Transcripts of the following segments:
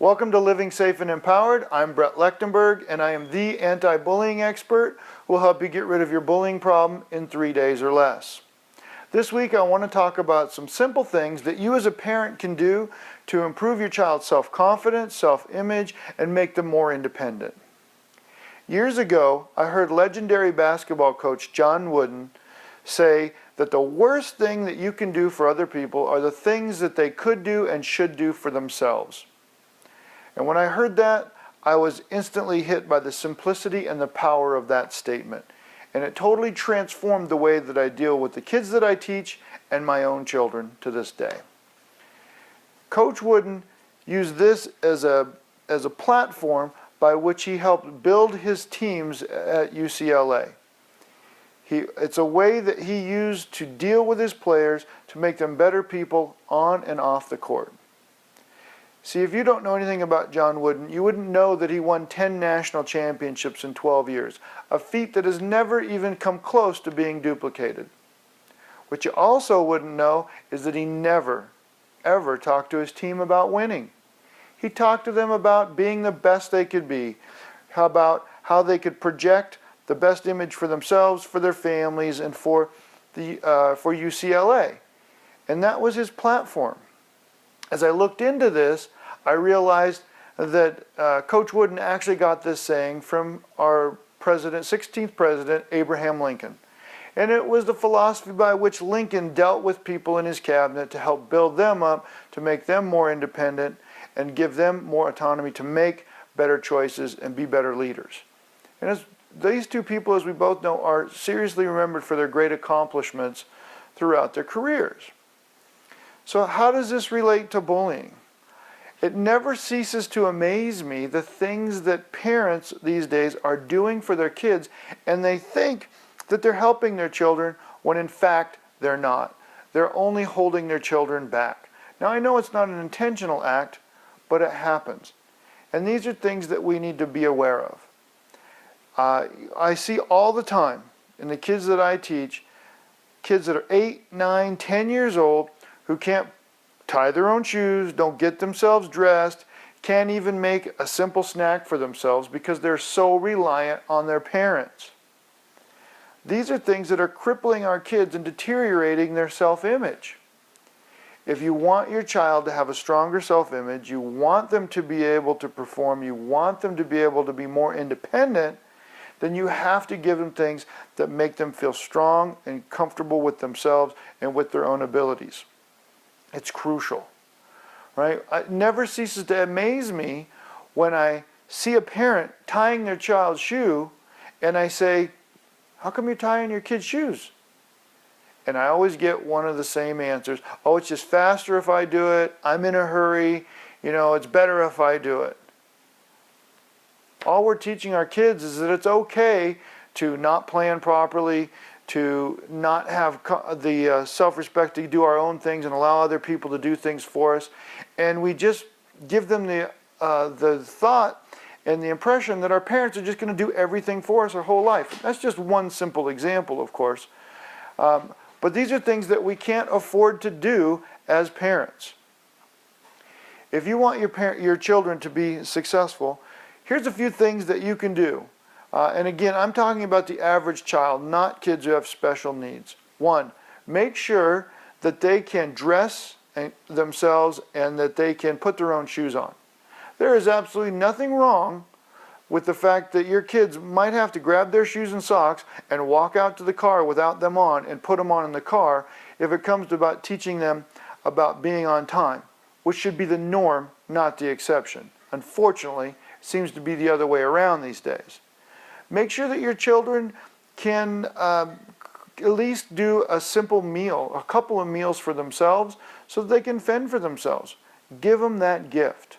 Welcome to Living Safe and Empowered. I'm Brett Lechtenberg, and I am the anti-bullying expert who will help you get rid of your bullying problem in 3 days or less. This week I want to talk about some simple things that you as a parent can do to improve your child's self-confidence, self-image, and make them more independent. Years ago, I heard legendary basketball coach John Wooden say that the worst thing that you can do for other people are the things that they could do and should do for themselves. And when I heard that, I was instantly hit by the simplicity and the power of that statement. And it totally transformed the way that I deal with the kids that I teach and my own children to this day. Coach Wooden used this as a platform by which he helped build his teams at UCLA. It's a way that he used to deal with his players to make them better people on and off the court. See, if you don't know anything about John Wooden, you wouldn't know that he won 10 national championships in 12 years, a feat that has never even come close to being duplicated. What you also wouldn't know is that he never, ever talked to his team about winning. He talked to them about being the best they could be, about how they could project the best image for themselves, for their families, and for UCLA. And that was his platform. As I looked into this, I realized that Coach Wooden actually got this saying from our 16th president, Abraham Lincoln. And it was the philosophy by which Lincoln dealt with people in his cabinet to help build them up, to make them more independent, and give them more autonomy to make better choices and be better leaders. And these two people, as we both know, are seriously remembered for their great accomplishments throughout their careers. So how does this relate to bullying? It never ceases to amaze me the things that parents these days are doing for their kids, and they think that they're helping their children when in fact they're not. They're only holding their children back. Now I know it's not an intentional act, but it happens. And these are things that we need to be aware of. I see all the time in the kids that I teach, kids that are 8, 9, 10 years old who can't tie their own shoes, don't get themselves dressed, can't even make a simple snack for themselves because they're so reliant on their parents. These are things that are crippling our kids and deteriorating their self-image. If you want your child to have a stronger self-image, you want them to be able to perform, you want them to be able to be more independent, then you have to give them things that make them feel strong and comfortable with themselves and with their own abilities. It's crucial, right? It never ceases to amaze me when I see a parent tying their child's shoe and I say, "How come you're tying your kid's shoes?" And I always get one of the same answers. "Oh, it's just faster if I do it. I'm in a hurry. It's better if I do it." All we're teaching our kids is that it's okay to not plan properly, to not have the self-respect to do our own things and allow other people to do things for us. And we just give them the thought and the impression that our parents are just going to do everything for us our whole life. That's just one simple example, of course. But these are things that we can't afford to do as parents. If you want your children to be successful, here's a few things that you can do. And again, I'm talking about the average child, not kids who have special needs. 1, make sure that they can dress themselves and that they can put their own shoes on. There is absolutely nothing wrong with the fact that your kids might have to grab their shoes and socks and walk out to the car without them on and put them on in the car if it comes to about teaching them about being on time, which should be the norm, not the exception. Unfortunately, it seems to be the other way around these days. Make sure that your children can at least do a simple meal, a couple of meals for themselves so that they can fend for themselves. Give them that gift.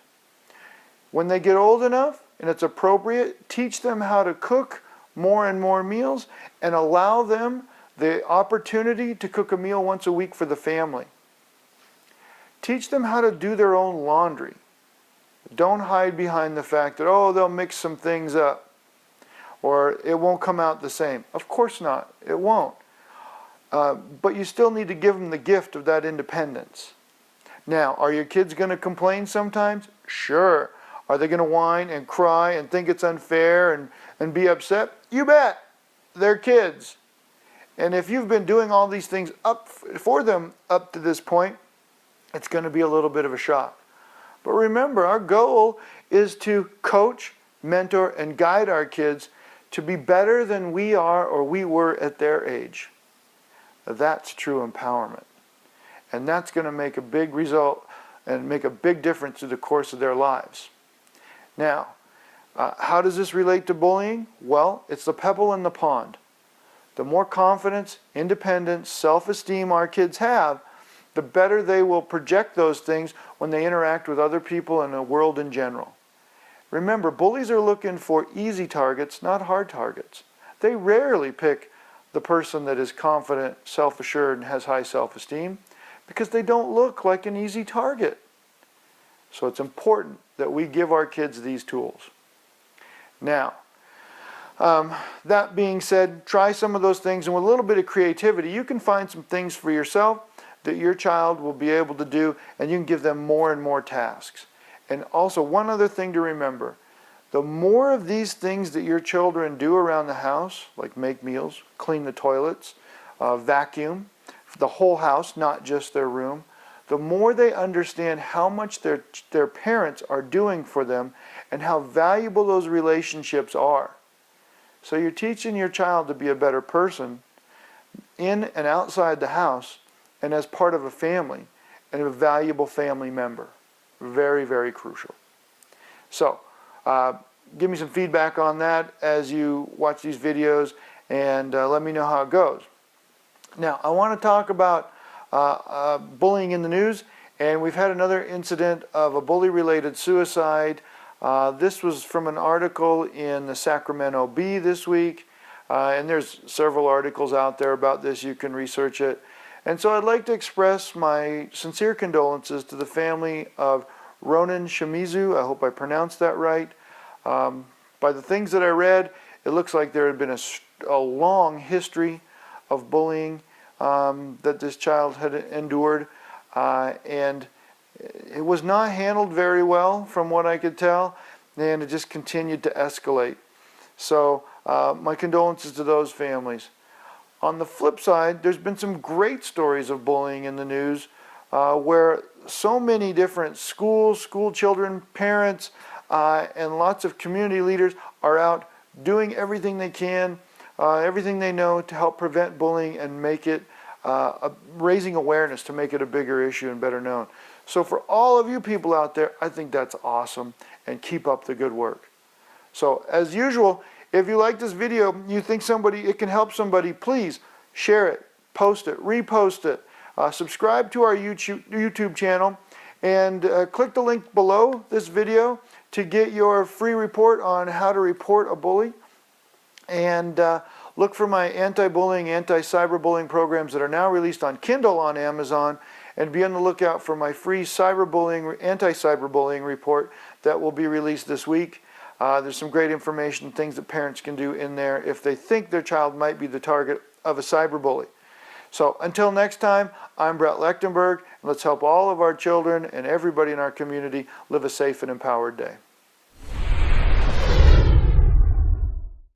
When they get old enough and it's appropriate, teach them how to cook more and more meals and allow them the opportunity to cook a meal once a week for the family. Teach them how to do their own laundry. Don't hide behind the fact that, oh, they'll mix some things up or it won't come out the same. Of course not. It won't. But you still need to give them the gift of that independence. Now, are your kids going to complain sometimes? Sure. Are they going to whine and cry and think it's unfair and be upset? You bet. They're kids. And if you've been doing all these things for them up to this point, it's going to be a little bit of a shock. But remember, our goal is to coach, mentor, and guide our kids to be better than we are or we were at their age. That's true empowerment. And that's going to make a big result and make a big difference in the course of their lives. Now, how does this relate to bullying? Well, it's the pebble in the pond. The more confidence, independence, self-esteem our kids have, the better they will project those things when they interact with other people and the world in general. Remember, bullies are looking for easy targets, not hard targets. They rarely pick the person that is confident, self-assured, and has high self-esteem because they don't look like an easy target. So it's important that we give our kids these tools. Now, that being said, try some of those things, and with a little bit of creativity, you can find some things for yourself that your child will be able to do, and you can give them more and more tasks. And also, one other thing to remember, the more of these things that your children do around the house, like make meals, clean the toilets, vacuum, the whole house, not just their room, the more they understand how much their parents are doing for them and how valuable those relationships are. So you're teaching your child to be a better person in and outside the house and as part of a family and a valuable family member. Very, very crucial. So, give me some feedback on that as you watch these videos and let me know how it goes. Now, I want to talk about bullying in the news, and we've had another incident of a bully-related suicide. This was from an article in the Sacramento Bee this week, and there's several articles out there about this. You can research it. And so I'd like to express my sincere condolences to the family of Ronan Shimizu. I hope I pronounced that right. By the things that I read, it looks like there had been a long history of bullying that this child had endured, and it was not handled very well from what I could tell, and it just continued to escalate. So my condolences to those families. On the flip side, there's been some great stories of bullying in the news where so many different schools, school children, parents, and lots of community leaders are out doing everything they can, everything they know to help prevent bullying and make it, raising awareness to make it a bigger issue and better known. So for all of you people out there, I think that's awesome, and keep up the good work. So as usual, if you like this video, you think it can help somebody, please share it, post it, repost it, subscribe to our YouTube channel, and click the link below this video to get your free report on how to report a bully. And look for my anti-bullying, anti-cyberbullying programs that are now released on Kindle on Amazon, and be on the lookout for my free cyberbullying, anti-cyberbullying report that will be released this week. There's some great information, things that parents can do in there if they think their child might be the target of a cyberbully. So until next time, I'm Brett Lechtenberg, and let's help all of our children and everybody in our community live a safe and empowered day.